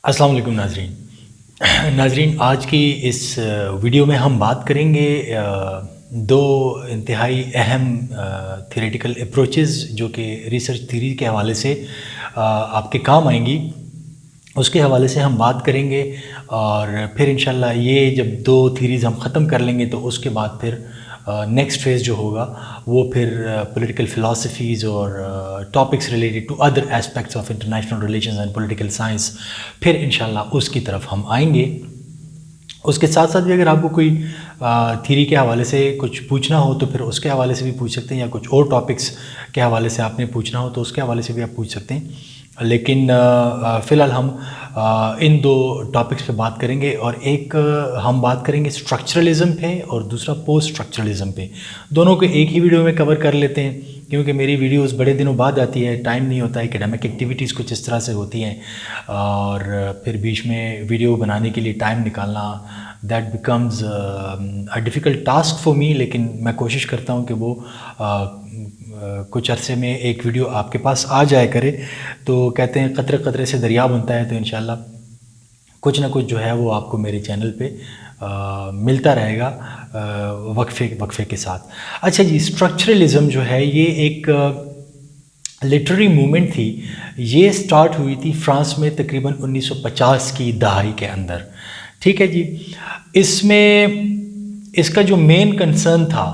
अस्सलाम वालेकुम नाजरीन, आज की इस वीडियो में हम बात करेंगे दो इंतहाई अहम थियोरेटिकल अप्रोचेस जो कि रिसर्च थ्योरी के हवाले से आपके काम आएंगी। उसके हवाले से हम बात करेंगे और फिर इंशाल्लाह ये जब दो थीरीज़ हम ख़त्म कर लेंगे तो उसके बाद फिर नेक्स्ट फेज़ जो होगा वो फिर पॉलिटिकल फ़िलासफ़ीज़ और topics related to other aspects of international relations and political science, फिर इंशाल्लाह उसकी तरफ हम आएंगे। उसके साथ साथ भी अगर आपको कोई थ्योरी के हवाले से कुछ पूछना हो तो फिर उसके हवाले से भी पूछ सकते हैं, या कुछ और टॉपिक्स के हवाले से आपने पूछना हो तो उसके हवाले से भी आप पूछ सकते हैं। लेकिन फ़िलहाल हम इन दो टॉपिक्स पे बात करेंगे, और एक हम बात करेंगे स्ट्रक्चरलिज़म पे और दूसरा पोस्ट स्ट्रक्चरलिज़म पे। दोनों को एक ही वीडियो में कवर कर लेते हैं क्योंकि मेरी वीडियोस बड़े दिनों बाद आती है, टाइम नहीं होता, एकेडमिक एक्टिविटीज़ कुछ इस तरह से होती हैं और फिर बीच में वीडियो बनाने के लिए टाइम निकालना that becomes a difficult task for me. लेकिन मैं कोशिश करता हूँ कि वो कुछ अरसे में एक वीडियो आपके पास आ जाए करे। तो कहते हैं कतरे कतरे से दरिया बनता है, तो इंशाल्लाह कुछ ना कुछ जो है वो आपको मेरे चैनल पे मिलता रहेगा वक्फे के साथ। अच्छा जी, स्ट्रक्चरलिज़म जो है ये एक लिटरेरी मूवमेंट थी। ये स्टार्ट हुई थी फ्रांस में तकरीबन 1950 की दहाई के अंदर। ठीक है जी, इसमें इसका जो मेन कंसर्न था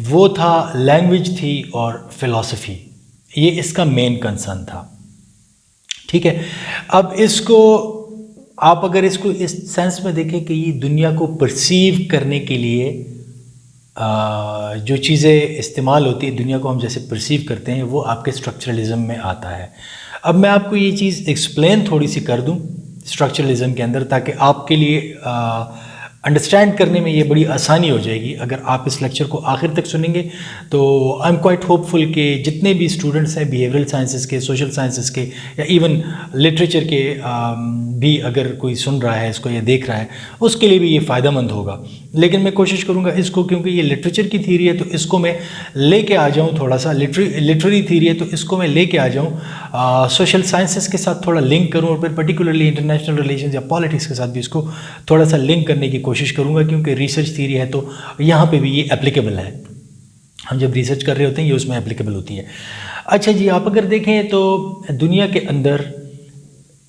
वो था लैंग्वेज थी और फिलॉसफी, ये इसका मेन कंसर्न था। ठीक है, अब इसको आप अगर इसको इस सेंस में देखें कि ये दुनिया को परसीव करने के लिए जो चीज़ें इस्तेमाल होती है, दुनिया को हम जैसे परसीव करते हैं, वो आपके स्ट्रक्चरलिज़म में आता है। अब मैं आपको ये चीज़ एक्सप्लेन थोड़ी सी कर दूं स्ट्रक्चरलिज़म के अंदर, ताकि आपके लिए अंडरस्टैंड करने में ये बड़ी आसानी हो जाएगी। अगर आप इस लेक्चर को आखिर तक सुनेंगे तो आई एम क्वाइट होपफुल कि जितने भी स्टूडेंट्स हैं बिहेवियरल साइंसेस के, सोशल साइंसेस के, या इवन लिटरेचर के भी अगर कोई सुन रहा है इसको या देख रहा है, उसके लिए भी ये फ़ायदेमंद होगा। लेकिन मैं कोशिश करूँगा इसको, क्योंकि ये लिटरेचर की थ्योरी है तो इसको मैं लेके आ जाऊँ, थोड़ा सा लिटरेरी थ्योरी है तो इसको मैं लेके आ जाऊँ सोशल साइंसेस के साथ थोड़ा लिंक करूँ, और फिर पर्टिकुलरली इंटरनेशनल रिलेशंस या पॉलिटिक्स के साथ भी इसको थोड़ा सा लिंक करने की कोशिश करूँगा, क्योंकि रिसर्च थ्योरी है तो यहाँ पे भी ये एप्लीकेबल है। हम जब रिसर्च कर रहे होते हैं ये उसमें एप्लीकेबल होती है। अच्छा जी, आप अगर देखें तो दुनिया के अंदर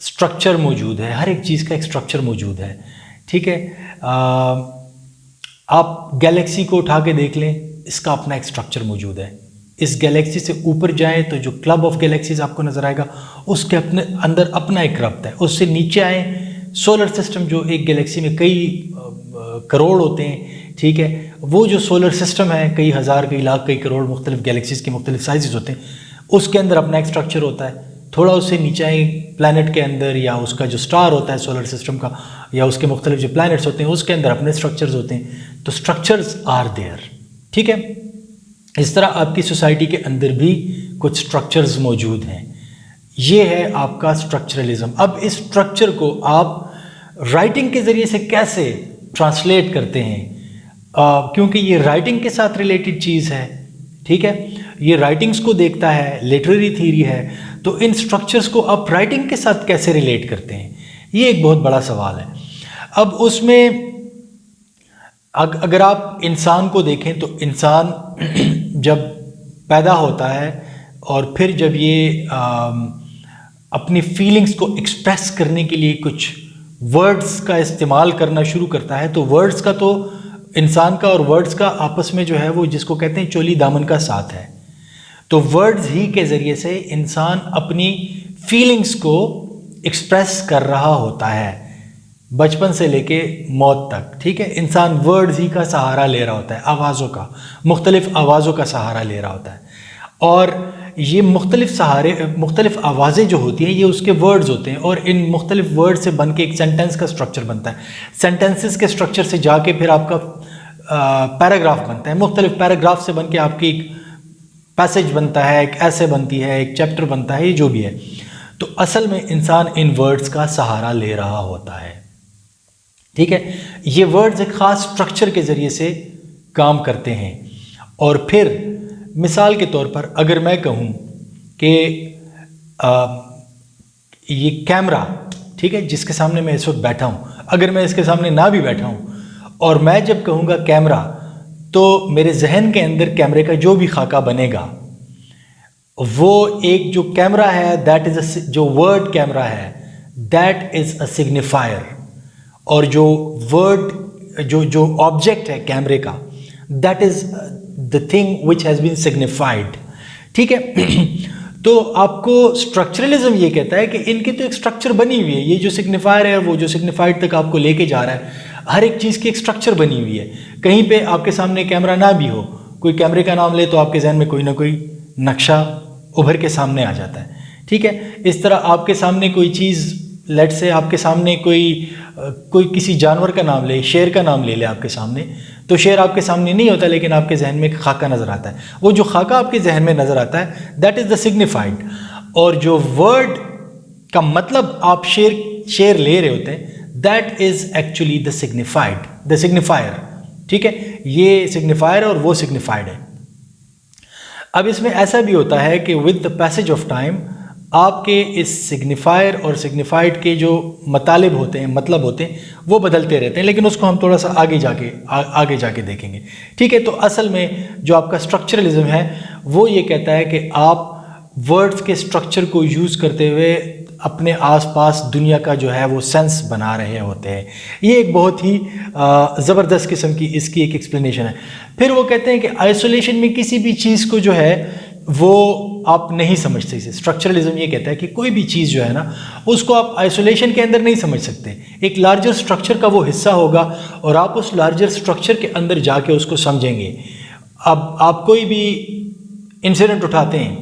स्ट्रक्चर मौजूद है, हर एक चीज़ का एक स्ट्रक्चर मौजूद है। ठीक है, आप गैलेक्सी को उठा के देख लें, इसका अपना एक स्ट्रक्चर मौजूद है। इस गैलेक्सी से ऊपर जाएं तो जो क्लब ऑफ गैलेक्सीज आपको नज़र आएगा, उसके अपने अंदर अपना एक रब्त है। उससे नीचे आए, सोलर सिस्टम जो एक गैलेक्सी में कई करोड़ होते हैं, ठीक है, वो जो सोलर सिस्टम है कई हज़ार, कई लाख, कई करोड़ मुख्तलिफ गैलेक्सीज के मुख्तलिफ साइजेस होते हैं, उसके अंदर अपना एक स्ट्रक्चर होता है। थोड़ा उससे नीचे आए प्लैनेट के अंदर, या उसका जो स्टार होता है सोलर सिस्टम का, या उसके मुख्तलिफ जो प्लैनेट्स होते हैं उसके अंदर अपने स्ट्रक्चर्स होते हैं। तो स्ट्रक्चर्स आर देयर। ठीक है, इस तरह आपकी सोसाइटी के अंदर भी कुछ स्ट्रक्चर्स मौजूद हैं। ये है आपका स्ट्रक्चरलिज्म। अब इस स्ट्रक्चर को आप राइटिंग के ज़रिए से कैसे ट्रांसलेट करते हैं, क्योंकि ये राइटिंग के साथ रिलेटेड चीज़ है। ठीक है, ये राइटिंग्स को देखता है, लिटरेरी थ्योरी है, तो इन स्ट्रक्चर्स को आप राइटिंग के साथ कैसे रिलेट करते हैं, ये एक बहुत बड़ा सवाल है। अब उसमें अगर आप इंसान को देखें तो इंसान जब पैदा होता है और फिर जब ये अपनी फीलिंग्स को एक्सप्रेस करने के लिए कुछ वर्ड्स का इस्तेमाल करना शुरू करता है, तो वर्ड्स का तो इंसान का और वर्ड्स का आपस में जो है वो जिसको कहते हैं चोली दामन का साथ है। तो वर्ड्स ही के ज़रिए से इंसान अपनी फीलिंग्स को एक्सप्रेस कर रहा होता है, बचपन से लेके मौत तक। ठीक है, इंसान वर्ड्स ही का सहारा ले रहा होता है, आवाज़ों का, मुख्तलिफ आवाज़ों का सहारा ले रहा होता है। और ये मुख्तलिफ आवाज़ें जो होती हैं ये उसके वर्ड्स होते हैं, और इन मुख्तलिफ वर्ड से बन के एक सेंटेंस का स्ट्रक्चर बनता है। सेंटेंसेस के स्ट्रक्चर से जाके फिर आपका पैराग्राफ बनता है, मुख्तलिफ पैराग्राफ से बन के आपकी एक पैसेज बनता है, एक ऐसे बनती है, एक चैप्टर बनता है, ये जो भी है। तो असल में इंसान इन वर्ड्स का सहारा ले रहा होता है। ठीक है, ये वर्ड्स एक ख़ास स्ट्रक्चर के ज़रिए से काम करते हैं। और फिर मिसाल के तौर पर अगर मैं कहूँ कि ये कैमरा, ठीक है, जिसके सामने मैं इस वक्त बैठा हूँ। अगर मैं इसके सामने ना भी बैठा हूँ और मैं जब कहूँगा कैमरा, तो मेरे जहन के अंदर कैमरे का जो भी खाका बनेगा वो एक जो कैमरा है दैट इज़ जो वर्ड कैमरा है दैट इज़ अ सिग्निफायर, और जो वर्ड जो ऑब्जेक्ट है कैमरे का that is the thing which has been signified. ठीक है तो आपको स्ट्रक्चरलिज्म ये कहता है कि इनकी तो एक स्ट्रक्चर बनी हुई है, ये जो सिग्निफायर है वो जो सिग्निफाइड तक आपको लेके जा रहा है, हर एक चीज़ की एक स्ट्रक्चर बनी हुई है। कहीं पे आपके सामने कैमरा ना भी हो, कोई कैमरे का नाम ले तो आपके जहन में कोई ना कोई नक्शा उभर के सामने आ जाता है। ठीक है, इस तरह आपके सामने कोई चीज़, लेट से आपके सामने कोई किसी जानवर का नाम ले, शेर का नाम ले आपके सामने, तो शेर आपके सामने नहीं होता लेकिन आपके जहन में एक खाका नज़र आता है। वो जो खाका आपके जहन में नज़र आता है दैट इज़ द सिग्निफाइड, और जो वर्ड का मतलब आप शेर ले रहे होते हैं that is actually the signified, the signifier. ठीक है, ये सिग्निफायर और वो सिग्निफाइड है। अब इसमें ऐसा भी होता है कि with the passage of time आपके इस सिग्निफायर और सिग्निफाइड के जो मतलब होते हैं वो बदलते रहते हैं, लेकिन उसको हम थोड़ा सा आगे जाके देखेंगे। ठीक है, तो असल में जो आपका स्ट्रक्चरलिज्म है वो ये कहता है कि आप वर्ड्स के स्ट्रक्चर को यूज़ करते हुए अपने आसपास दुनिया का जो है वो सेंस बना रहे होते हैं। ये एक बहुत ही ज़बरदस्त किस्म की इसकी एक एक्सप्लेनेशन है। फिर वो कहते हैं कि आइसोलेशन में किसी भी चीज़ को जो है वो आप नहीं समझते। इसे स्ट्रक्चरलिज्म ये कहता है कि कोई भी चीज़ जो है ना उसको आप आइसोलेशन के अंदर नहीं समझ सकते, एक लार्जर स्ट्रक्चर का वो हिस्सा होगा और आप उस लार्जर स्ट्रक्चर के अंदर जाके उसको समझेंगे। अब आप कोई भी इंसिडेंट उठाते हैं,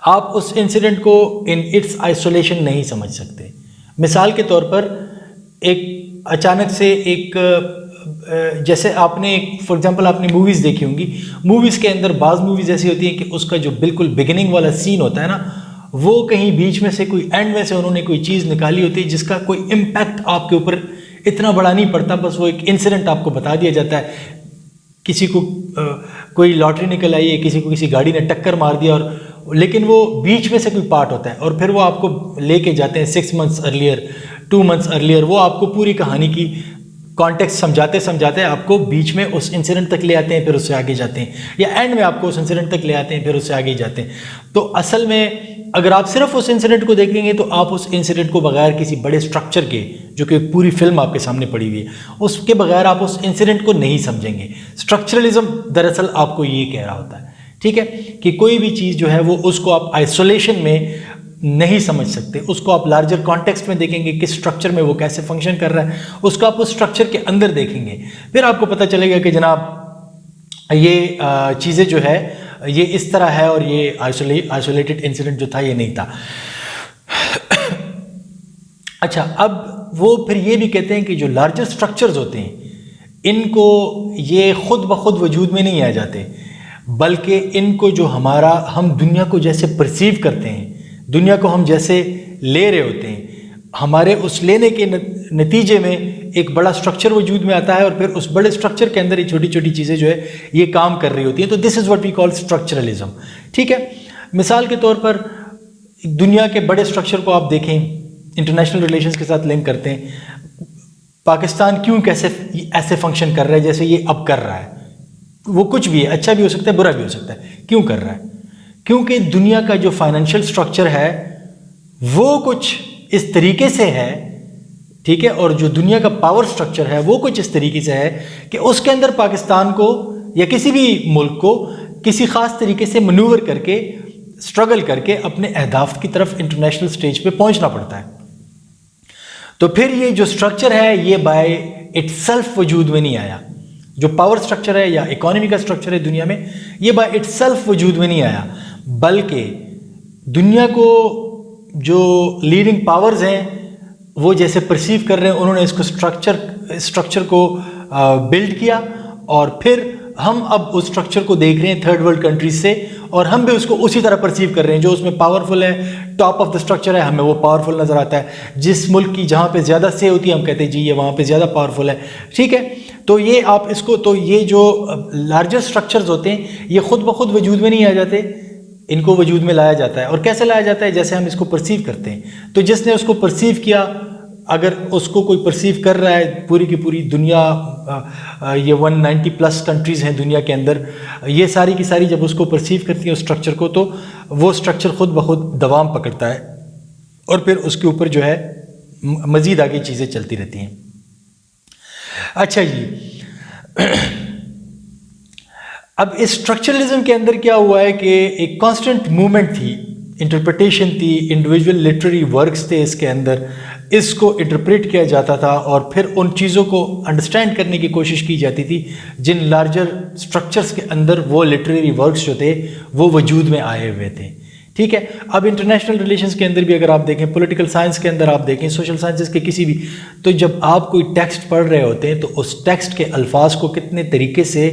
आप उस इंसिडेंट को इन इट्स आइसोलेशन नहीं समझ सकते। मिसाल के तौर पर एक अचानक से एक जैसे आपने फॉर एग्जांपल आपने मूवीज़ देखी होंगी, मूवीज़ के अंदर बाज़ मूवीज़ ऐसी होती हैं कि उसका जो बिल्कुल बिगिनिंग वाला सीन होता है ना, वो कहीं बीच में से कोई एंड में से उन्होंने कोई चीज़ निकाली होती है जिसका कोई इम्पैक्ट आपके ऊपर इतना बड़ा नहीं पड़ता, बस वो एक इंसिडेंट आपको बता दिया जाता है। किसी को कोई लॉटरी निकल आई है, किसी को किसी गाड़ी ने टक्कर मार दिया, और लेकिन वो बीच में से कोई पार्ट होता है और फिर वो आपको लेके जाते हैं 6 months अर्लियर, 2 months अर्लियर, वो आपको पूरी कहानी की कॉन्टेक्स्ट समझाते समझाते आपको बीच में उस इंसिडेंट तक ले आते हैं, फिर उससे आगे जाते हैं, या एंड में आपको उस इंसिडेंट तक ले आते हैं, फिर उससे आगे जाते हैं। तो असल में अगर आप सिर्फ उस इंसिडेंट को देखेंगे तो आप उस इंसिडेंट को बगैर किसी बड़े स्ट्रक्चर के, जो कि पूरी फिल्म आपके सामने पड़ी हुई है, उसके बगैर आप उस इंसिडेंट को नहीं समझेंगे। स्ट्रक्चरलिज्म दरअसल आपको ये कह रहा होता है, ठीक है, कि कोई भी चीज़ जो है वो उसको आप आइसोलेशन में नहीं समझ सकते, उसको आप लार्जर कॉन्टेक्स्ट में देखेंगे, किस स्ट्रक्चर में वो कैसे फंक्शन कर रहा है, उसको आप उस स्ट्रक्चर के अंदर देखेंगे, फिर आपको पता चलेगा कि जनाब ये चीज़ें जो है ये इस तरह है और ये आइसोलेटेड इंसिडेंट जो था ये नहीं था। अच्छा, अब वो फिर ये भी कहते हैं कि जो लार्जर स्ट्रक्चर्स होते हैं इनको ये खुद ब खुद वजूद में नहीं आ जाते, बल्कि इनको जो हम दुनिया को जैसे परसीव करते हैं, दुनिया को हम जैसे ले रहे होते हैं, हमारे उस लेने के नतीजे में एक बड़ा स्ट्रक्चर वजूद में आता है और फिर उस बड़े स्ट्रक्चर के अंदर ये छोटी छोटी चीज़ें जो है ये काम कर रही होती हैं। तो this is what we call structuralism. ठीक है, मिसाल के तौर पर दुनिया के बड़े स्ट्रक्चर को आप देखें, इंटरनेशनल रिलेशंस के साथ लिंक करते हैं, पाकिस्तान क्यों कैसे ऐसे फंक्शन कर रहा है जैसे ये अब कर रहा है। वो कुछ भी है, अच्छा भी हो सकता है, बुरा भी हो सकता है। क्यों कर रहा है? क्योंकि दुनिया का जो फाइनेंशियल स्ट्रक्चर है वो कुछ इस तरीके से है, ठीक है, और जो दुनिया का पावर स्ट्रक्चर है वो कुछ इस तरीके से है कि उसके अंदर पाकिस्तान को या किसी भी मुल्क को किसी ख़ास तरीके से मनूवर करके, स्ट्रगल करके अपने अहदाफ की तरफ इंटरनेशनल स्टेज पे पहुंचना पड़ता है। तो फिर ये जो स्ट्रक्चर है ये बाय इटसेल्फ वजूद में नहीं आया। जो पावर स्ट्रक्चर है या इकोनॉमी का स्ट्रक्चर है दुनिया में, ये बाय इटसेल्फ वजूद में नहीं आया, बल्कि दुनिया को जो लीडिंग पावर्स हैं वो जैसे परसीव कर रहे हैं, उन्होंने इसको स्ट्रक्चर को बिल्ड किया और फिर हम अब उस स्ट्रक्चर को देख रहे हैं थर्ड वर्ल्ड कंट्रीज से, और हम भी उसको उसी तरह परसीव कर रहे हैं। जो उसमें पावरफुल है, टॉप ऑफ द स्ट्रक्चर है, हमें वो पावरफुल नज़र आता है। जिस मुल्क की जहाँ पे ज़्यादा से होती है हम कहते हैं जी ये वहाँ पे ज़्यादा पावरफुल है, ठीक है। तो ये आप इसको, तो ये जो लार्जर स्ट्रक्चर्स होते हैं ये खुद ब खुद वजूद में नहीं आ जाते, इनको वजूद में लाया जाता है। और कैसे लाया जाता है? जैसे हम इसको परसीव करते हैं। तो जिसने उसको परसीव किया, अगर उसको कोई परसीव कर रहा है, पूरी की पूरी दुनिया, ये 190+ कंट्रीज़ हैं दुनिया के अंदर, ये सारी की सारी जब उसको परसीव करती हैं उस स्ट्रक्चर को, तो वो स्ट्रक्चर खुद ब खुद दवाम पकड़ता है और फिर उसके ऊपर जो है मज़ीद आगे चीज़ें चलती रहती हैं। अच्छा जी, अब इस स्ट्रक्चरलिज्म के अंदर क्या हुआ है कि एक कांस्टेंट मूवमेंट थी, इंटरप्रिटेशन थी, इंडिविजुअल लिटरेरी वर्क्स थे इसके अंदर, इसको इंटरप्रेट किया जाता था और फिर उन चीज़ों को अंडरस्टैंड करने की कोशिश की जाती थी जिन लार्जर स्ट्रक्चर्स के अंदर वो लिटरेरी वर्क्स जो थे वो वजूद में आए हुए थे। ठीक है, अब इंटरनेशनल रिलेशंस के अंदर भी अगर आप देखें, पॉलिटिकल साइंस के अंदर आप देखें, सोशल साइंसेस के किसी भी, तो जब आप कोई टेक्स्ट पढ़ रहे होते हैं तो उस टेक्स्ट के अल्फाज को कितने तरीके से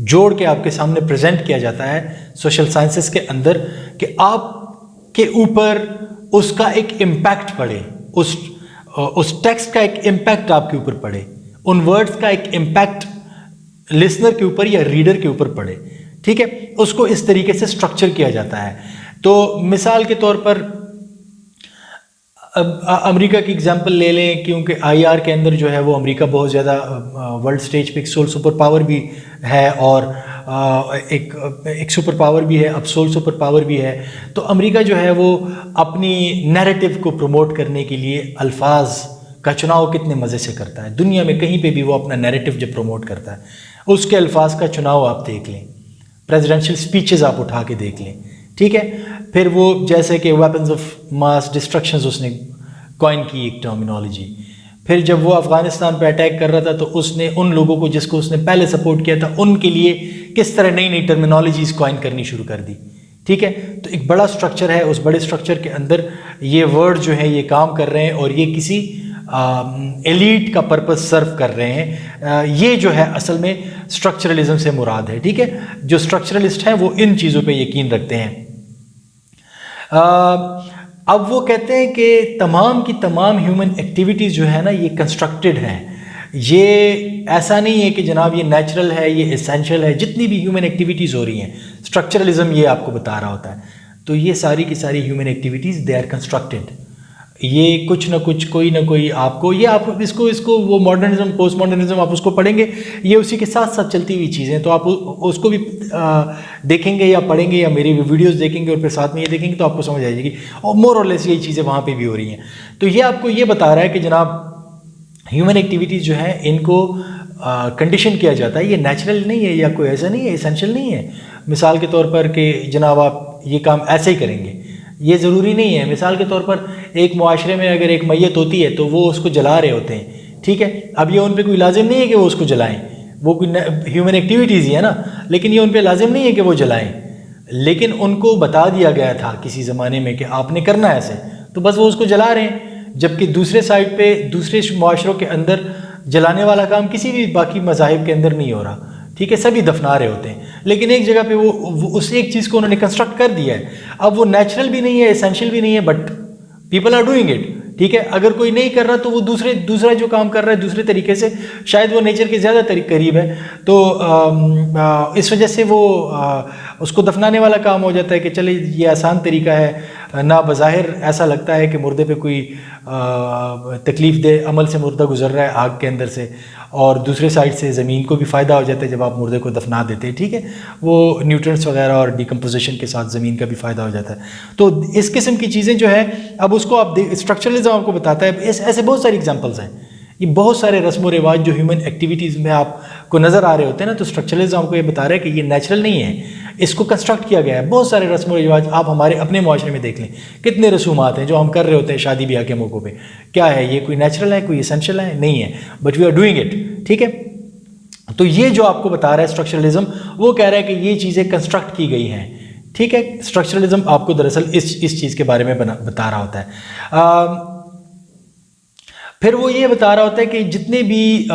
जोड़ के आपके सामने प्रेजेंट किया जाता है सोशल साइंसेस के अंदर कि आपके ऊपर उसका एक इम्पैक्ट पड़े, उस टेक्स्ट का एक इम्पैक्ट आपके ऊपर पड़े, उन वर्ड्स का एक इम्पैक्ट लिसनर के ऊपर या रीडर के ऊपर पड़े। ठीक है, उसको इस तरीके से स्ट्रक्चर किया जाता है। तो मिसाल के तौर पर अमेरिका की एग्जांपल ले लें, क्योंकि आईआर के अंदर जो है वो अमेरिका बहुत ज़्यादा वर्ल्ड स्टेज पे एक सोल सुपर पावर भी है और एक सुपर पावर भी है, अब सोल सुपर पावर भी है। तो अमेरिका जो है वो अपनी नैरेटिव को प्रमोट करने के लिए अल्फाज का चुनाव कितने मज़े से करता है। दुनिया में कहीं पे भी वो अपना नैरेटिव जब प्रमोट करता है, उसके अल्फाज का चुनाव आप देख लें, प्रेसिडेंशियल स्पीचेस आप उठा के देख लें। ठीक है, फिर वो जैसे कि वेपन्स ऑफ मास डिस्ट्रक्शंस उसने कॉइन की एक टर्मिनोलॉजी। फिर जब वो अफ़गानिस्तान पे अटैक कर रहा था तो उसने उन लोगों को जिसको उसने पहले सपोर्ट किया था उनके लिए किस तरह नई नई टर्मिनोलॉजीज कॉइन करनी शुरू कर दी। ठीक है, तो एक बड़ा स्ट्रक्चर है, उस बड़े स्ट्रक्चर के अंदर ये वर्ड जो है ये काम कर रहे हैं और ये किसी एलीट का पर्पस सर्व कर रहे हैं। ये जो है असल में स्ट्रक्चरलिज्म से मुराद है। ठीक है, जो स्ट्रक्चरलिस्ट हैं वो इन चीज़ों पे यकीन रखते हैं। अब वो कहते हैं कि तमाम की तमाम ह्यूमन एक्टिविटीज़ जो है ना ये कंस्ट्रक्टेड हैं। ये ऐसा नहीं है कि जनाब ये नेचुरल है, ये एसेंशियल है। जितनी भी ह्यूमन एक्टिविटीज़ हो रही हैं, स्ट्रक्चरलिज्म ये आपको बता रहा होता है। तो ये सारी की सारी human activities they are constructed. ये कुछ ना कुछ, कोई ना कोई आपको, ये आप इसको वो मॉडर्निज्म, पोस्ट मॉडर्निज्म आप उसको पढ़ेंगे, ये उसी के साथ साथ चलती हुई चीज़ें। तो आप उसको भी देखेंगे या पढ़ेंगे या मेरी वीडियोस देखेंगे और फिर साथ में ये देखेंगे तो आपको समझ आ जाएगी। और मोर और लेस यही चीज़ें वहाँ पे भी हो रही हैं। तो ये आपको ये बता रहा है कि जनाब ह्यूमन एक्टिविटीज़ जो है इनको कंडीशन किया जाता है। ये नेचुरल नहीं है या कोई ऐसा नहीं है, एसेंशियल नहीं है। मिसाल के तौर पर कि जनाब आप ये काम ऐसे ही करेंगे, ये ज़रूरी नहीं है। मिसाल के तौर पर एक मुआशरे में अगर एक मैयत होती है तो वो उसको जला रहे होते हैं। ठीक है, अब ये उन पे कोई लाजिम नहीं है कि वो उसको जलाएं, वो कोई ह्यूमन एक्टिविटीज़ ही है ना, लेकिन ये उन पे लाजिम नहीं है कि वो जलाएं। लेकिन उनको बता दिया गया था किसी ज़माने में कि आपने करना है ऐसे, तो बस वो उसको जला रहे हैं। जबकि दूसरे साइड पे, दूसरे मुआशरों के अंदर जलाने वाला काम किसी भी बाकी मज़ाहिब के अंदर नहीं हो रहा। ठीक है, सभी दफना रहे होते हैं, लेकिन एक जगह पे वो उस एक चीज़ को उन्होंने कंस्ट्रक्ट कर दिया है। अब वो नेचुरल भी नहीं है, एसेंशियल भी नहीं है, but people are doing it. ठीक है, अगर कोई नहीं कर रहा तो वो दूसरा जो काम कर रहा है दूसरे तरीके से, शायद वो नेचर के ज़्यादा करीब है, तो इस वजह से वो उसको दफनाने वाला काम हो जाता है कि चले ये आसान तरीका है। ना बज़ाहिर ऐसा लगता है कि मुर्दे पे कोई तकलीफ़ दे अमल से मुर्दा गुजर रहा है आग के अंदर से, और दूसरे साइड से ज़मीन को भी फ़ायदा हो जाता है जब आप मुर्दे को दफना देते हैं। ठीक है, वो न्यूट्रिएंट्स वगैरह और डिकम्पोजिशन के साथ ज़मीन का भी फ़ायदा हो जाता है। तो इस किस्म की चीज़ें जो है, अब उसको आप स्ट्रक्चरलिज्म आपको बताता है। ऐसे बहुत सारी एग्जांपल्स हैं। ये बहुत सारे रस्म व रिवाज जो ह्यूमन एक्टिविटीज़ में आपको नज़र आ रहे होते हैं ना, तो स्ट्रक्चरलिज्म आपको ये बता रहा है कि ये नेचुरल नहीं है, इसको कंस्ट्रक्ट किया गया है। बहुत सारे रस्म व रिवाज आप हमारे अपने मुआशरे में देख लें, कितने रसूमात हैं जो हम कर रहे होते हैं शादी ब्याह के मौक़ों पे। क्या है ये, कोई नेचुरल है, कोई एसेंशियल है? नहीं है, but we are doing it. ठीक है, तो ये जो आपको बता रहा है स्ट्रक्चरलिज्म, वो कह रहा है कि ये चीज़ें कंस्ट्रक्ट की गई हैं। ठीक है, स्ट्रक्चरलिज्म आपको दरअसल इस चीज़ के बारे में बता रहा होता है। फिर वो ये बता रहा होता है कि जितने भी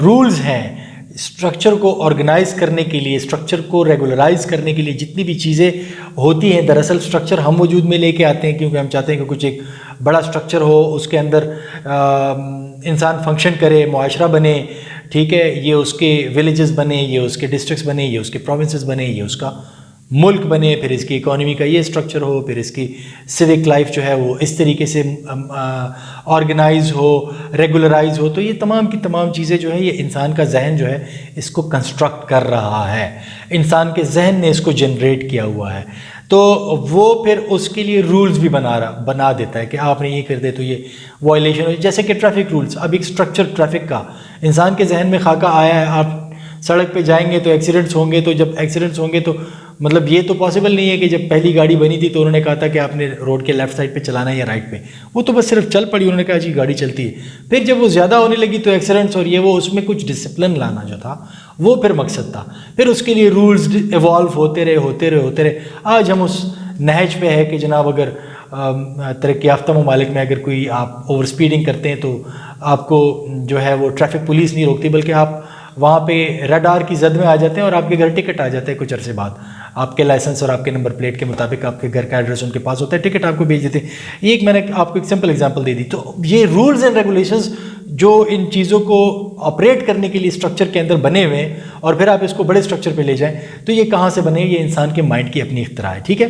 रूल्स हैं स्ट्रक्चर को ऑर्गेनाइज करने के लिए, स्ट्रक्चर को रेगुलराइज करने के लिए, जितनी भी चीज़ें होती हैं, दरअसल स्ट्रक्चर हम वजूद में लेके आते हैं, क्योंकि हम चाहते हैं कि कुछ एक बड़ा स्ट्रक्चर हो, उसके अंदर इंसान फंक्शन करे, मुआशरा बने। ठीक है, ये उसके विलेजेस बने, ये उसके डिस्ट्रिक्ट्स बने, ये उसके प्रोविंसेस बने, ये उसका मुल्क बने, फिर इसकी इकोनॉमी का ये स्ट्रक्चर हो, फिर इसकी सिविक लाइफ जो है वो इस तरीके से ऑर्गेनाइज हो, रेगुलराइज हो। तो ये तमाम की तमाम चीज़ें जो है ये इंसान का जहन जो है इसको कंस्ट्रक्ट कर रहा है, इंसान के जहन ने इसको जनरेट किया हुआ है। तो वो फिर उसके लिए रूल्स भी बना देता है कि आपने ये कर दे तो ये वायलेशन हो। जैसे कि ट्रैफिक रूल्स, अब एक स्ट्रक्चर ट्रैफिक का इंसान के जहन में खाका आया है, आप सड़क पे जाएंगे तो एक्सीडेंट्स होंगे, तो जब एक्सीडेंट्स होंगे तो मतलब ये तो पॉसिबल नहीं है कि जब पहली गाड़ी बनी थी तो उन्होंने कहा था कि आपने रोड के लेफ्ट साइड पे चलाना है या राइट पे, वो तो बस सिर्फ चल पड़ी, उन्होंने कहा जी गाड़ी चलती है। फिर जब वो ज़्यादा होने लगी तो एक्सीडेंट्स और ये वो, उसमें कुछ डिसिप्लिन लाना जो था वो फिर मकसद था। फिर उसके लिए रूल्स इवॉल्व होते रहे। आज हम उस नहज पे है कि जनाब अगर तरक्की याफ्ता ममालिक में अगर कोई आप ओवर स्पीडिंग करते हैं तो आपको जो है वो ट्रैफिक पुलिस नहीं रोकती, बल्कि आप वहाँ पे रडार की जद में आ जाते हैं और आपके घर टिकट आ जाता है कुछ अरसे बाद। आपके लाइसेंस और आपके नंबर प्लेट के मुताबिक आपके घर का एड्रेस उनके पास होता है, टिकट आपको भेज देते हैं। ये एक मैंने आपको एक सिंपल एग्जांपल दे दी। तो ये रूल्स एंड रेगुलेशंस जो इन चीज़ों को ऑपरेट करने के लिए स्ट्रक्चर के अंदर बने हुए हैं और फिर आप इसको बड़े स्ट्रक्चर पे ले जाएं, तो ये कहाँ से बने? ये इंसान के माइंड की अपनी इख्तिरा है, ठीक है।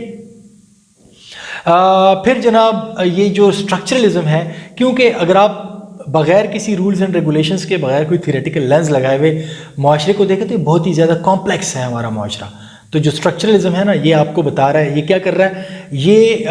फिर जनाब ये जो स्ट्रक्चरलिज्म है, क्योंकि अगर आप बगैर किसी रूल्स एंड रेगुलेशंस के, बगैर कोई थियोरेटिकल लेंस लगाए हुए माशरे को देखें तो ये बहुत ही ज़्यादा कॉम्प्लेक्स है हमारा माशरा। तो जो स्ट्रक्चरलिज्म है ना, ये आपको बता रहा है, ये क्या कर रहा है, ये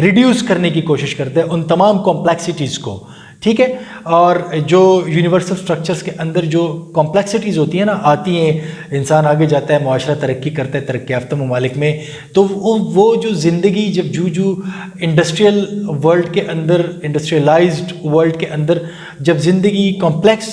रिड्यूस करने की कोशिश करता है उन तमाम कॉम्प्लेक्सिटीज़ को, ठीक है। और जो यूनिवर्सल स्ट्रक्चर्स के अंदर जो कॉम्प्लेक्सिटीज़ होती हैं ना, आती हैं, इंसान आगे जाता है, माशरा तरक्की करता है तरक्की याफ्ता ममालिक में, तो वो जो ज़िंदगी जब जू इंडस्ट्रियल वर्ल्ड के अंदर, इंडस्ट्रियलाइज्ड वर्ल्ड के अंदर जब ज़िंदगी कॉम्प्लेक्स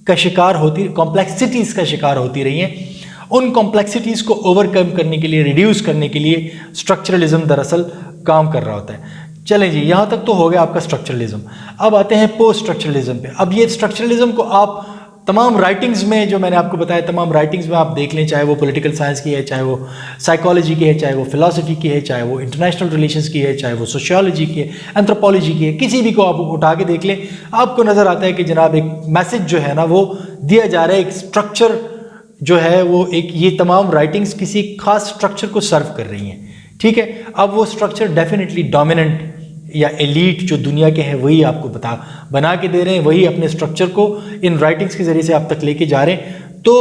का शिकार होती, कॉम्प्लेक्सिटीज़ का शिकार होती रही हैं, उन कॉम्प्लेक्सिटीज़ को ओवरकम करने के लिए, रिड्यूस करने के लिए स्ट्रक्चरलिज्म दरअसल काम कर रहा होता है। चलें जी, यहाँ तक तो हो गया आपका स्ट्रक्चरलिज्म। अब आते हैं पोस्ट स्ट्रक्चरलिज्म पे। अब ये स्ट्रक्चरलिज्म को आप तमाम राइटिंग्स में, जो मैंने आपको बताया, तमाम राइटिंग्स में आप देख लें, चाहे वो पॉलिटिकल साइंस की है, चाहे वो साइकोलॉजी की है, चाहे वो फिलॉसफी की है, चाहे वो इंटरनेशनल रिलेशंस की है, चाहे वो सोशियोलॉजी की है, एंथ्रोपोलॉजी की है, किसी भी को आप उठा के देख लें, आपको नज़र आता है कि जनाब एक मैसेज जो है ना वो दिया जा रहा है, एक स्ट्रक्चर जो है वो एक, ये तमाम राइटिंग्स किसी खास स्ट्रक्चर को सर्व कर रही हैं, ठीक है। अब वो स्ट्रक्चर डेफिनेटली डोमिनेंट या एलीट जो दुनिया के हैं वही आपको बना के दे रहे हैं, वही अपने स्ट्रक्चर को इन राइटिंग्स के ज़रिए से आप तक लेके जा रहे हैं। तो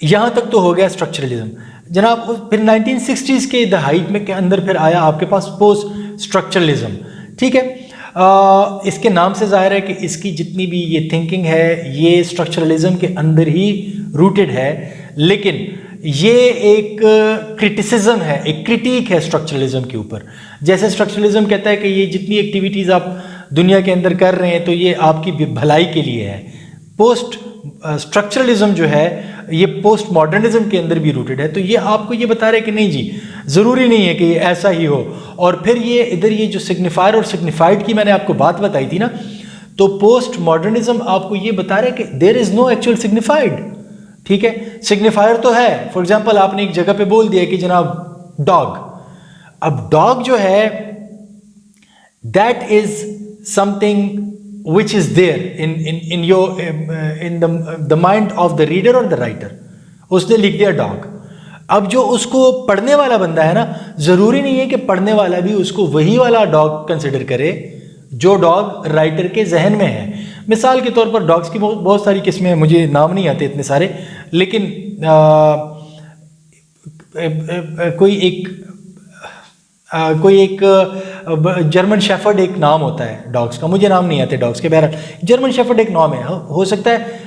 यहाँ तक तो हो गया स्ट्रक्चरलिज्म जनाब। फिर 1960s के दहाई में के अंदर फिर आया आपके पास पोस्ट स्ट्रक्चरलिज्म, ठीक है। इसके नाम से ज़ाहिर है कि इसकी जितनी भी ये थिंकिंग है ये स्ट्रक्चरलिज्म के अंदर ही रूटेड है, लेकिन ये एक क्रिटिसिज्म है, एक क्रिटिक है स्ट्रक्चरलिज्म के ऊपर। जैसे स्ट्रक्चरलिज्म कहता है कि ये जितनी एक्टिविटीज़ आप दुनिया के अंदर कर रहे हैं तो ये आपकी भलाई के लिए है। पोस्ट स्ट्रक्चरलिज्म जो है ये पोस्ट मॉडर्निज्म के अंदर भी रूटेड है। तो ये आपको ये बता रहे हैं कि नहीं जी, ज़रूरी नहीं है कि ये ऐसा ही हो। और फिर ये इधर ये जो सिग्निफायर और सिग्निफाइड की मैंने आपको बात बताई थी ना, तो पोस्ट मॉडर्निज्म आपको ये बता रहा है कि there is no actual signified, ठीक है। सिग्निफायर तो है, फॉर एग्जाम्पल आपने एक जगह पे बोल दिया कि जनाब डॉग, अब डॉग जो है that is something which is there in your in the mind of the reader or the writer, उसने लिख दिया डॉग। अब जो उसको पढ़ने वाला बंदा है ना, ज़रूरी नहीं है कि पढ़ने वाला भी उसको वही वाला डॉग कंसिडर करे जो डॉग राइटर के जहन में है। मिसाल के तौर पर डॉग्स की बहुत सारी किस्में हैं, मुझे नाम नहीं आते इतने सारे, लेकिन कोई एक जर्मन शेफर्ड एक नाम होता है डॉग्स का, मुझे नाम नहीं आते डॉग्स के, बहरहाल जर्मन शेफर्ड एक नाम है। हो सकता है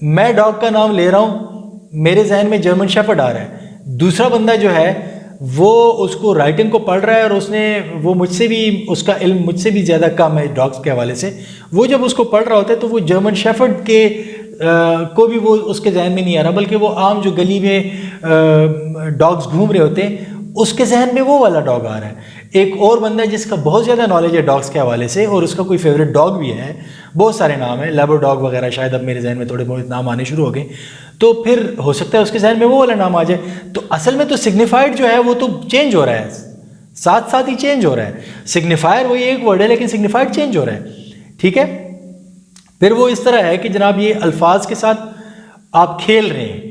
मैं डॉग का नाम ले रहा हूँ, मेरे जहन में जर्मन शेफर्ड आ रहा है, दूसरा बंदा जो है वो उसको राइटिंग को पढ़ रहा है और उसने वो मुझसे भी, उसका इल्म मुझसे भी ज़्यादा कम है डॉग्स के हवाले से, वो जब उसको पढ़ रहा होता है तो वो जर्मन शेफर्ड के को भी वो उसके जहन में नहीं आ रहा, बल्कि वो आम जो गली में डॉग्स घूम रहे होते हैं उसके जहन में वो वाला डॉग आ रहा है। एक और बंदा जिसका बहुत ज़्यादा नॉलेज है डॉग्स के हवाले से और उसका कोई फेवरेट डॉग भी है, बहुत सारे नाम है, लेबर डॉग वगैरह, शायद अब मेरे जहन में थोड़े बहुत नाम आने शुरू हो गए, तो फिर हो सकता है उसके जहन में वो वाला नाम आ जाए। तो असल में तो सिग्निफाइड जो है वो तो चेंज हो रहा है, साथ साथ ही चेंज हो रहा है। सिग्निफायर वही एक वर्ड है लेकिन सिग्निफाइड चेंज हो रहा है, ठीक है। फिर वो इस तरह है कि जनाब ये अल्फाज के साथ आप खेल रहे हैं।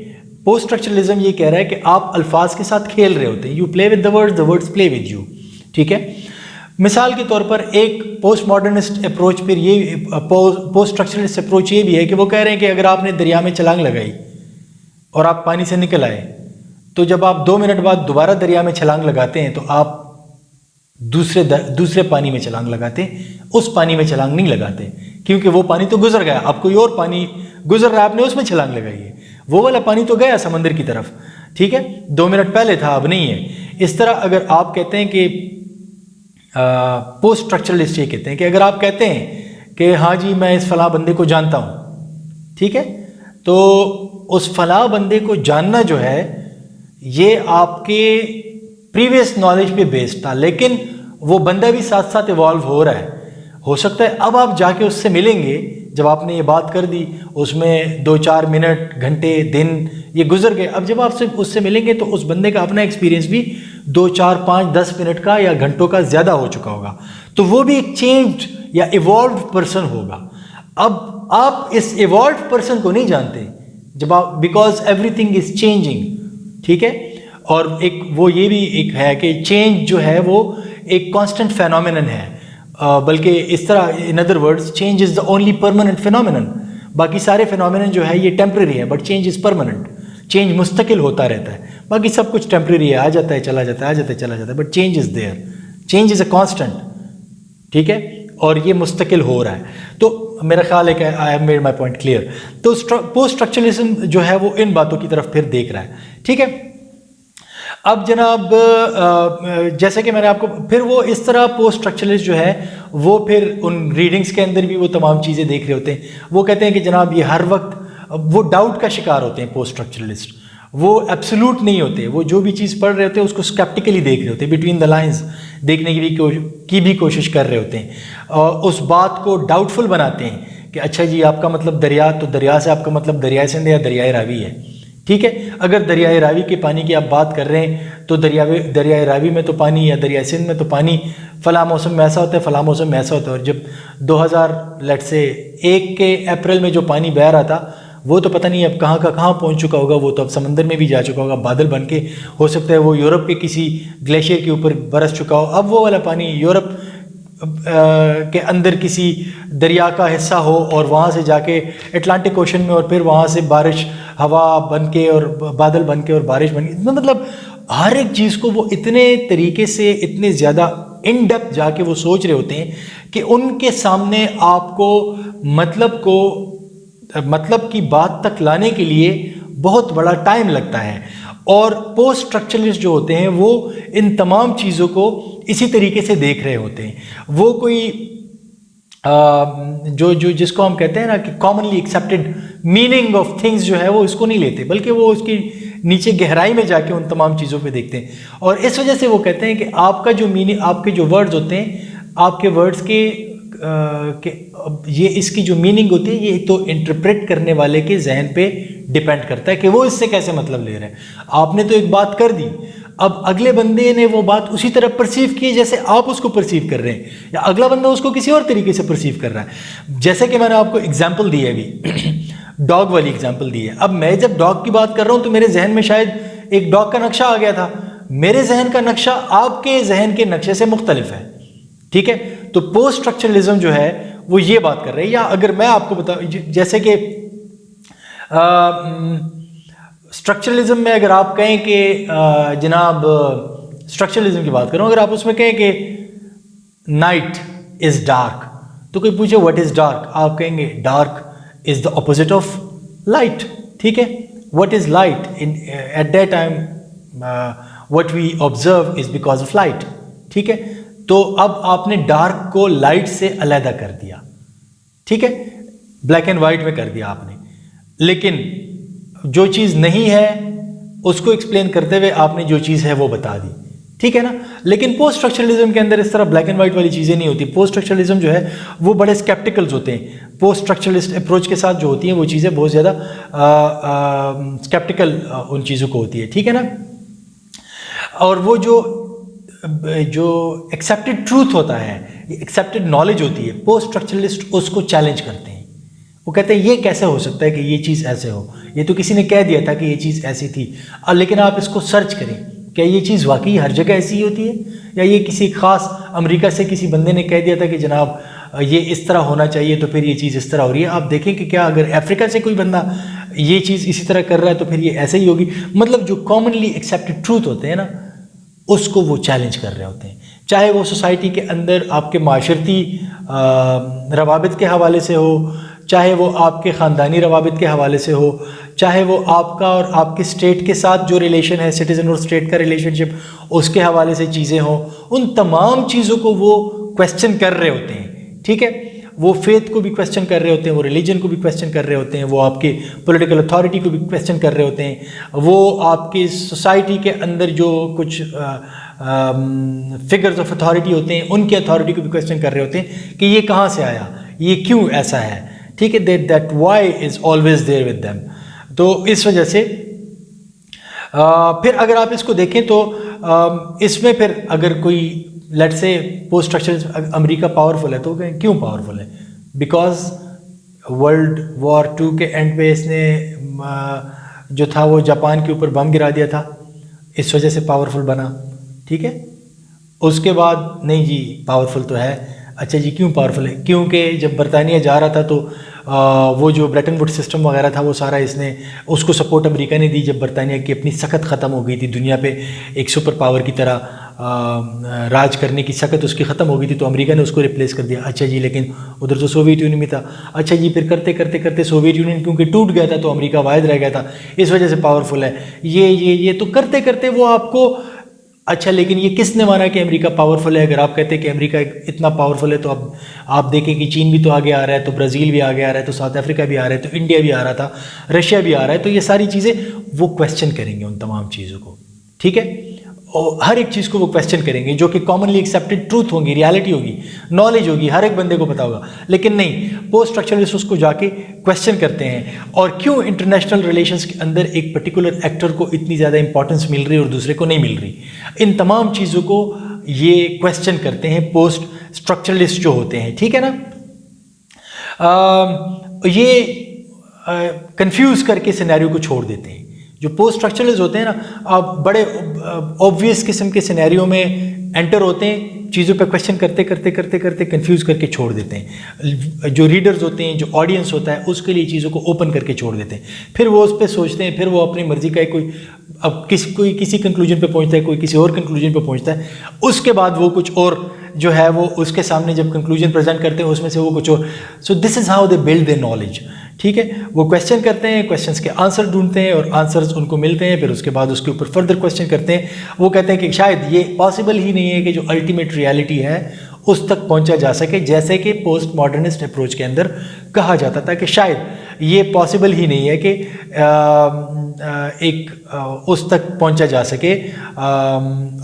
पोस्ट स्ट्रक्चरलिज्म ये कह रहा है कि आप अल्फाज के साथ खेल रहे होते हैं, you play with the words play with you. ठीक है, मिसाल के तौर पर एक पोस्ट मॉडर्निस्ट अप्रोच, फिर ये पोस्ट स्ट्रक्चरलिस्ट अप्रोच ये भी है कि वो कह रहे हैं कि अगर आपने दरिया में छलांग लगाई और आप पानी से निकल आए, तो जब आप 2 मिनट बाद दोबारा दरिया में छलांग लगाते हैं तो आप दूसरे पानी में छलांग लगाते, उस पानी में छलांग नहीं लगाते, क्योंकि वो पानी तो गुजर गया, अब कोई और पानी गुजर रहा है, आपने उसमें छलांग लगाई है, वो वाला पानी तो गया समंदर की तरफ। ठीक है, 2 मिनट पहले था, अब नहीं है। इस तरह अगर आप कहते हैं कि पोस्ट स्ट्रक्चरलिस्ट ये कहते हैं कि अगर आप कहते हैं कि हाँ जी मैं इस फलां बंदे को जानता हूँ, ठीक है, तो उस फलां बंदे को जानना जो है ये आपके प्रीवियस नॉलेज पे बेस्ड था, लेकिन वो बंदा भी साथ साथ इवॉल्व हो रहा है। हो सकता है अब आप जाके उससे मिलेंगे, जब आपने ये बात कर दी, उसमें 2-4 मिनट, घंटे, दिन ये गुजर गए, अब जब आप उससे मिलेंगे तो उस बंदे का अपना एक्सपीरियंस भी 2-4-5-10 मिनट का या घंटों का ज़्यादा हो चुका होगा, तो वो भी एक चेंज्ड या इवॉल्व पर्सन होगा। अब आप इस इवॉल्व पर्सन को नहीं जानते जब आप, बिकॉज एवरीथिंग इज चेंजिंग। ठीक है, और एक वो ये भी एक है कि चेंज जो है वो एक कांस्टेंट फेनोमेनन है, बल्कि इस तरह, in other words, change is the only permanent phenomenon. बाकी सारे फिनोमिनन जो है ये टेम्प्रेरी है, but change is permanent. Change मुस्तकिल होता रहता है, बाकी सब कुछ टेम्प्रेरी है, आ जाता है चला जाता है, आ जाता है चला जाता है, but change is there, change is a constant. ठीक है, और ये मुस्तकिल हो रहा है। तो मेरा ख्याल है कि I have made my point clear. तो पोस्ट स्ट्रक्चरलिज्म जो है वो इन बातों की तरफ फिर देख रहा है। ठीक है, अब जनाब जैसे कि मैंने आपको, फिर वो इस तरह पोस्ट स्ट्रक्चरलिस्ट जो है वो फिर उन रीडिंग्स के अंदर भी वो तमाम चीज़ें देख रहे होते हैं। वो कहते हैं कि जनाब ये हर वक्त वो डाउट का शिकार होते हैं पोस्ट स्ट्रक्चरलिस्ट, वो एब्सोल्यूट नहीं होते, वो जो भी चीज़ पढ़ रहे होते हैं उसको स्केप्टिकली देख रहे होते हैं, बिटवीन द लाइंस देखने की भी कोशिश कर रहे होते हैं, और उस बात को डाउटफुल बनाते हैं कि अच्छा जी आपका मतलब दरिया, तो दरिया से आपका मतलब दरियाए सिंध या दरियाए रावी है। ठीक है, अगर दरियाए रावी के पानी की आप बात कर रहे हैं तो दरियाए रावी में तो पानी, या दरियाए सिंध में तो पानी फ़लाँ मौसम में ऐसा होता है, फ़लाँ मौसम में ऐसा होता है। और जब 2001 के अप्रैल में जो पानी बह रहा था वो तो पता नहीं अब कहाँ का कहाँ पहुँच चुका होगा, वो तो अब समंदर में भी जा चुका होगा, बादल बन के, हो सकता है वो यूरोप के किसी ग्लेशियर के ऊपर बरस चुका हो। अब वो वाला पानी यूरोप के अंदर किसी दरिया का हिस्सा हो और वहाँ से जाके अटलांटिक ओशन में, और फिर वहाँ से बारिश, हवा बन के और बादल बन के और बारिश बन के, मतलब हर एक चीज़ को वो इतने तरीके से, इतने ज़्यादा इन डेप्थ जाके वो सोच रहे होते हैं कि उनके सामने आपको मतलब की बात तक लाने के लिए बहुत बड़ा टाइम लगता है। और पोस्ट स्ट्रक्चरलिस्ट जो होते हैं वो इन तमाम चीज़ों को इसी तरीके से देख रहे होते हैं। वो कोई जो जिसको हम कहते हैं ना कि commonly accepted meaning of things जो है वो इसको नहीं लेते, बल्कि वो उसकी नीचे गहराई में जाके उन तमाम चीज़ों पे देखते हैं। और इस वजह से वो कहते हैं कि आपका जो मीनिंग, आपके जो वर्ड्स होते हैं, आपके वर्ड्स के ये इसकी जो मीनिंग होती है ये तो इंटरप्रेट करने वाले के जहन पे डिपेंड करता है कि वो इससे कैसे मतलब ले रहे हैं। आपने तो एक बात कर दी, अब अगले बंदे ने वो बात उसी तरह परसीव की जैसे आप उसको परसीव कर रहे हैं, या अगला बंदा उसको किसी और तरीके से परसीव कर रहा है। जैसे कि मैंने आपको एग्जाम्पल दी है अभी डॉग वाली एग्जाम्पल दी है। अब मैं जब डॉग की बात कर रहा हूँ तो मेरे जहन में शायद एक डॉग का नक्शा आ गया था, मेरे जहन का नक्शा आपके जहन के नक्शे से मुख्तलिफ है। ठीक है, तो पोस्ट स्ट्रक्चरलिज्म जो है वो ये बात कर रहे हैं। या अगर मैं आपको बताऊं, जैसे कि स्ट्रक्चरलिज्म में अगर आप कहें कि जनाब स्ट्रक्चरलिज्म की बात करूं, अगर आप उसमें कहें कि नाइट इज डार्क, तो कोई पूछे व्हाट इज डार्क, आप कहेंगे dark is the opposite of light. ठीक है, what is light, in at that time what we observe is because of light. ठीक है, तो अब आपने डार्क को लाइट से अलहदा कर दिया। ठीक है, ब्लैक एंड वाइट में कर दिया आपने, लेकिन जो चीज़ नहीं है उसको एक्सप्लेन करते हुए आपने जो चीज़ है वो बता दी। ठीक है ना, लेकिन पोस्ट स्ट्रक्चरलिज्म के अंदर इस तरह ब्लैक एंड वाइट वाली चीज़ें नहीं होती। पोस्ट स्ट्रक्चरलिज्म जो है वो बड़े स्केप्टिकल्स होते हैं। पोस्ट स्ट्रक्चरलिस्ट अप्रोच के साथ जो होती हैं वो चीज़ें बहुत ज़्यादा स्केप्टिकल उन चीज़ों को होती है। ठीक है ना, और वो जो एक्सेप्टेड ट्रूथ होता है, एक्सेप्टेड नॉलेज होती है, पोस्ट स्ट्रक्चरलिस्ट उसको चैलेंज करते हैं वो कहते हैं ये कैसे हो सकता है कि ये चीज़ ऐसे हो, ये तो किसी ने कह दिया था कि ये चीज़ ऐसी थी, लेकिन आप इसको सर्च करें, क्या ये चीज़ वाकई हर जगह ऐसी ही होती है, या ये किसी खास अमेरिका से किसी बंदे ने कह दिया था कि जनाब ये इस तरह होना चाहिए तो फिर ये चीज़ इस तरह हो रही है। आप देखें कि क्या अगर अफ्रीका से कोई बंदा ये चीज़ इसी तरह कर रहा है तो फिर ये ऐसे ही होगी। मतलब जो कॉमनली एक्सेप्टेड ट्रूथ होते हैं ना, उसको वो चैलेंज कर रहे होते हैं, चाहे वो सोसाइटी के अंदर आपके माशरती रवाबित के हवाले से हो, चाहे वो आपके ख़ानदानी रवाबित के हवाले से हो, चाहे वो आपका और आपके स्टेट के साथ जो रिलेशन है, सिटीज़न और स्टेट का रिलेशनशिप, उसके हवाले से चीज़ें हों, उन तमाम चीज़ों को वो क्वेश्चन कर रहे होते हैं। ठीक है, वो फेथ को भी क्वेश्चन कर रहे होते हैं, वो रिलीजन को भी क्वेश्चन कर रहे होते हैं, वो आपके पॉलिटिकल अथॉरिटी को भी क्वेश्चन कर रहे होते हैं, वो आपकी सोसाइटी के अंदर जो कुछ फिगर्स ऑफ अथॉरिटी होते हैं उनकी अथॉरिटी को भी क्वेश्चन कर रहे होते हैं कि ये कहाँ से आया, ये क्यों ऐसा है। ठीक है, that why is always there with them. तो इस वजह से फिर अगर आप इसको देखें तो इसमें फिर अगर कोई लेट से पोस्ट स्ट्रक्चर अमेरिका पावरफुल है तो क्यों पावरफुल है? बिकॉज वर्ल्ड वॉर 2 के एंड पे इसने जो था वो जापान के ऊपर बम गिरा दिया था, इस वजह से पावरफुल बना। ठीक है, उसके बाद नहीं जी पावरफुल तो है। अच्छा जी क्यों पावरफुल है? क्योंकि जब बरतानिया जा रहा था तो वो जो ब्रेटन वुड सिस्टम वगैरह था वो सारा इसने उसको सपोर्ट अमेरिका ने दी। जब बरतानिया की अपनी सख्त ख़त्म हो गई थी, दुनिया पे एक सुपर पावर की तरह राज करने की सकत उसकी ख़त्म हो गई थी, तो अमेरिका ने उसको रिप्लेस कर दिया। अच्छा जी, लेकिन उधर तो सोवियत यूनियन में था। अच्छा जी, फिर करते करते करते सोवियत यूनियन क्योंकि टूट गया था तो अमेरिका वाहिद रह गया था, इस वजह से पावरफुल है। ये तो करते करते वो आपको, अच्छा लेकिन ये किसने माना कि अमेरिका पावरफुल है? अगर आप कहते हैं कि अमेरिका इतना पावरफुल है तो अब आप देखें कि चीन भी तो आगे आ रहा है, तो ब्राज़ील भी आगे आ रहा है, तो साउथ अफ्रीका भी आ रहा है, तो इंडिया भी आ रहा था, रशिया भी आ रहा है। तो ये सारी चीज़ें वो क्वेश्चन करेंगे उन तमाम चीज़ों को। ठीक है, और हर एक चीज़ को वो क्वेश्चन करेंगे जो कि कॉमनली एक्सेप्टेड ट्रूथ होगी, रियलिटी होगी, नॉलेज होगी, हर एक बंदे को पता होगा। लेकिन नहीं, पोस्ट स्ट्रक्चरलिस्ट उसको जाके क्वेश्चन करते हैं। और क्यों इंटरनेशनल रिलेशंस के अंदर एक पर्टिकुलर एक्टर को इतनी ज़्यादा इंपॉर्टेंस मिल रही है और दूसरे को नहीं मिल रही, इन तमाम चीज़ों को ये क्वेश्चन करते हैं पोस्ट स्ट्रक्चरलिस्ट जो होते हैं। ठीक है ना, ये कंफ्यूज करके सिनेरियो को छोड़ देते हैं। जो पोस्ट स्ट्रक्चरलिस्ट होते हैं ना, आप बड़े ऑब्वियस किस्म के सिनेरियो में एंटर होते हैं, चीज़ों पे क्वेश्चन करते करते करते करते कंफ्यूज करके छोड़ देते हैं। जो रीडर्स होते हैं, जो ऑडियंस होता है, उसके लिए चीज़ों को ओपन करके छोड़ देते हैं। फिर वो उस पर सोचते हैं, फिर वो अपनी मर्जी का कोई किसी कंक्लूजन पे पहुंचता है, कोई किसी और कंक्लूजन पे पहुंचता है। उसके बाद वो कुछ और जो है वो उसके सामने जब कंक्लूजन प्रेजेंट करते हैं उसमें से वो कुछ और। So this is how they build their knowledge. ठीक है, वो क्वेश्चन करते हैं, क्वेश्चंस के आंसर ढूंढते हैं और आंसर्स उनको मिलते हैं, फिर उसके बाद उसके ऊपर फर्दर क्वेश्चन करते हैं। वो कहते हैं कि शायद ये पॉसिबल ही नहीं है कि जो अल्टीमेट रियलिटी है उस तक पहुंचा जा सके, जैसे कि पोस्ट मॉडर्निस्ट अप्रोच के अंदर कहा जाता था कि शायद ये पॉसिबल ही नहीं है कि उस तक पहुंचा जा सके,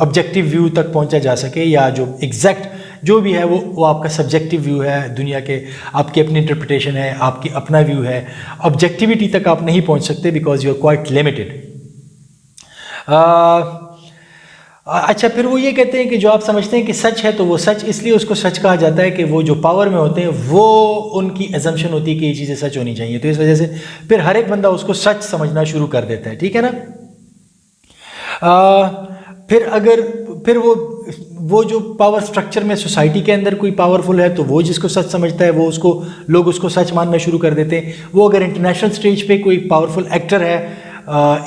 ऑब्जेक्टिव व्यू तक पहुंचा जा सके, या जो एग्जैक्ट जो भी है वो आपका सब्जेक्टिव व्यू है दुनिया के, आपकी अपनी इंटरप्रिटेशन है, आपकी अपना व्यू है। ऑब्जेक्टिविटी तक आप नहीं पहुंच सकते because you are quite limited. अच्छा, फिर वो ये कहते हैं कि जो आप समझते हैं कि सच है तो वो सच, इसलिए उसको सच कहा जाता है कि वो जो पावर में होते हैं वो उनकी एजम्पशन होती है कि ये चीज़ें सच होनी चाहिए। तो इस वजह से फिर हर एक बंदा उसको सच समझना शुरू कर देता है। ठीक है ना, फिर वो जो पावर स्ट्रक्चर में सोसाइटी के अंदर कोई पावरफुल है तो वो जिसको सच समझता है वो लोग उसको सच मानना शुरू कर देते हैं। वो अगर इंटरनेशनल स्टेज पे कोई पावरफुल एक्टर है,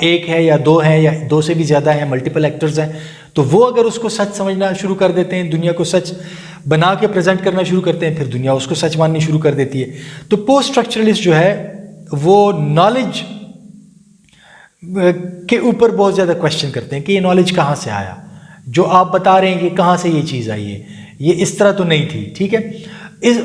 एक है या दो हैं या दो से भी ज़्यादा हैं, मल्टीपल एक्टर्स हैं, तो वो अगर उसको सच समझना शुरू कर देते हैं, दुनिया को सच बना के प्रेजेंट करना शुरू करते हैं, फिर दुनिया उसको सच माननी शुरू कर देती है। तो पोस्ट स्ट्रक्चरलिस्ट जो है वो नॉलेज के ऊपर बहुत ज़्यादा क्वेश्चन करते हैं कि ये नॉलेज कहाँ से आया, जो आप बता रहे हैं कि कहाँ से ये चीज़ आई है, ये इस तरह तो नहीं थी। ठीक है,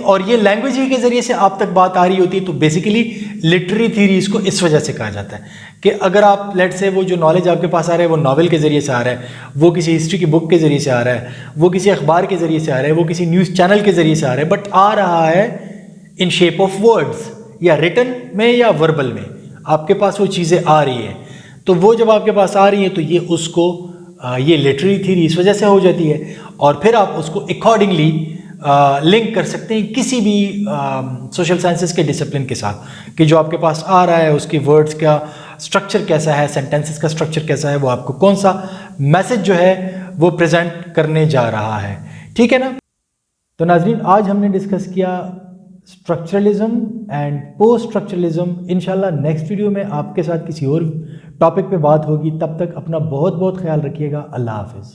और ये लैंग्वेज ही के ज़रिए से आप तक बात आ रही होती है। तो बेसिकली लिटरेरी थ्योरी इसको इस वजह से कहा जाता है कि अगर आप लेट से वो जो नॉलेज आपके पास आ रहा है वो नॉवेल के ज़रिए से आ रहा है, वो किसी हिस्ट्री की बुक के ज़रिए से आ रहा है, वो किसी अखबार के ज़रिए से आ रहा है, वो किसी न्यूज़ चैनल के ज़रिए से आ रहा है, बट आ रहा है इन शेप ऑफ वर्ड्स, या रिटन में या वर्बल में आपके पास वो चीज़ें आ रही हैं। तो वो जब आपके पास आ रही हैं तो ये उसको ये लिटरेरी थ्योरी इस वजह से हो जाती है। और फिर आप उसको अकॉर्डिंगली लिंक कर सकते हैं किसी भी सोशल साइंसेस के डिसिप्लिन के साथ, कि जो आपके पास आ रहा है उसकी वर्ड्स का स्ट्रक्चर कैसा है, सेंटेंसेस का स्ट्रक्चर कैसा है, वो आपको कौन सा मैसेज जो है वो प्रेजेंट करने जा रहा है। ठीक है ना। तो नाजरीन, आज हमने डिस्कस किया स्ट्रक्चरलिज्म एंड पोस्ट स्ट्रक्चरलिज्म। इंशाल्लाह नेक्स्ट वीडियो में आपके साथ किसी और टॉपिक पे बात होगी। तब तक अपना बहुत बहुत ख्याल रखिएगा। अल्लाह हाफिज़।